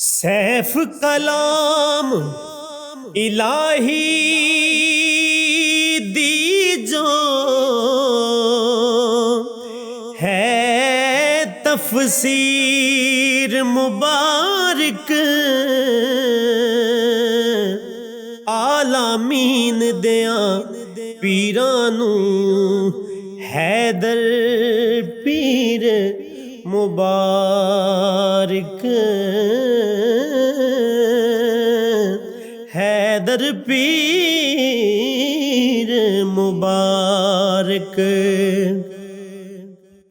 सैफ कलाम इलाही दी जो है तफसीर मुबारक आलामीन दिया पीरानू हैदर पीर मुबारक हैदर पीर मुबारक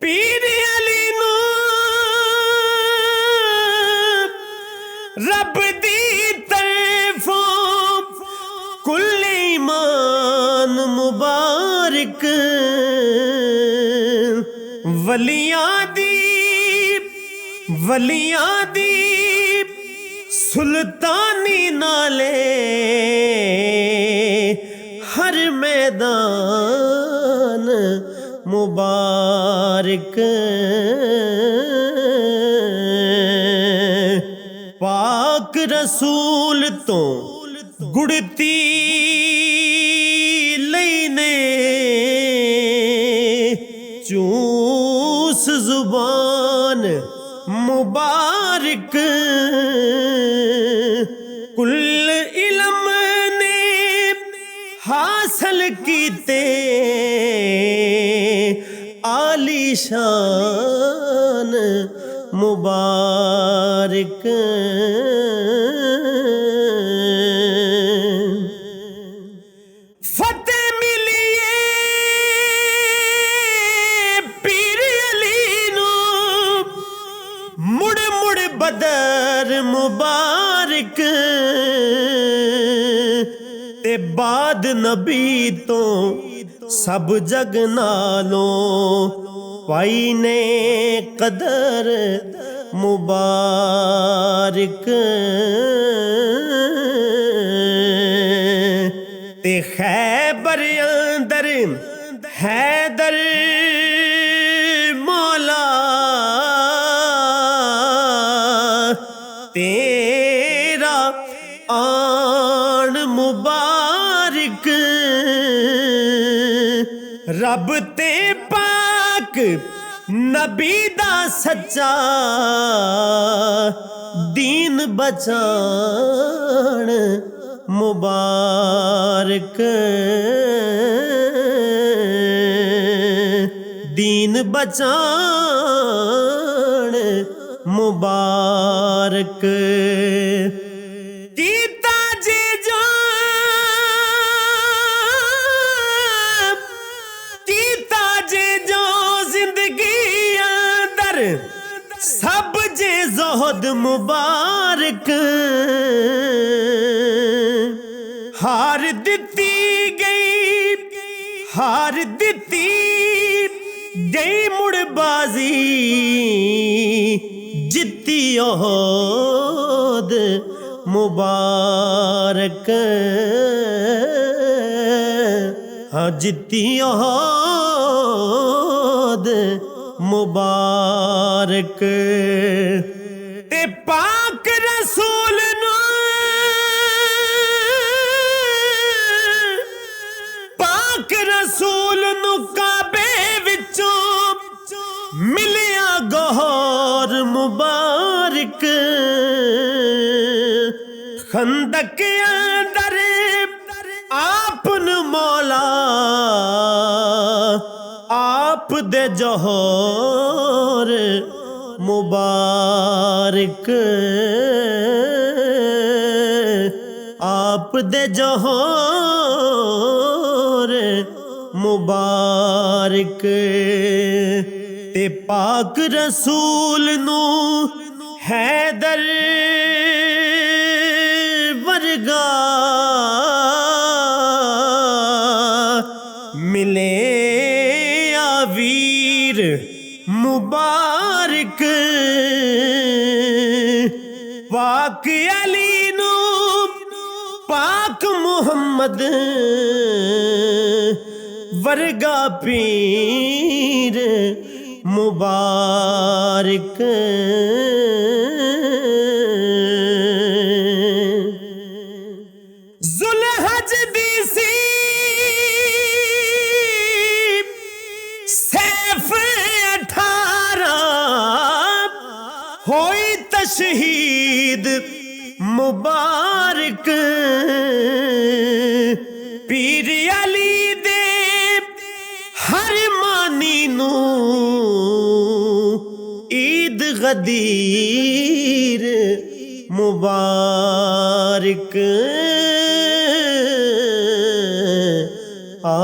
पीर अली नू रब दी तरफों कुल ईमान मुबारक वलियां दी सुल्तानी नाले हर मैदान मुबारक पाक रसूल तो गुड़ती लेने चूस जुबान मुबारक कुल इल्म ने हासिल कीते आलीशान मुबारक फतेह मिलिए पीर अली नू मुड़ मुड़ बदर मुबारक ते बाद नबी तो सब जग नालों पाई ने कदर मुबारक ते खैबर अंदर हैदर मौला तेरा आन मुबारक रब ते पाक नबी दा सच्चा दीन बचान मुबारक दीन बचान मुबारक कीता जे जो जिंदगी अंदर सब जे ज़ुहद मुबारक हार दिती गई मुड़ बाजी जित्ती ओहद मुबारक हाँ जित्ती ओहद मुबारक ते पाक रसूल नू काबे विचों मिलिया गौहर मुबारक खंदक अंदर आपन मौला आप दे जौहर मुबारक आप दे जौहर मुबारक ते पाक रसूल नू हैदर वर्गा मिले वीर मुबारक पाक अली नू पाक मुहम्मद वर्गा पीर मुबारक। F18 होई तशहीद मुबारक पीर अली दे हर मानी नू ईद गदीर मुबारक आ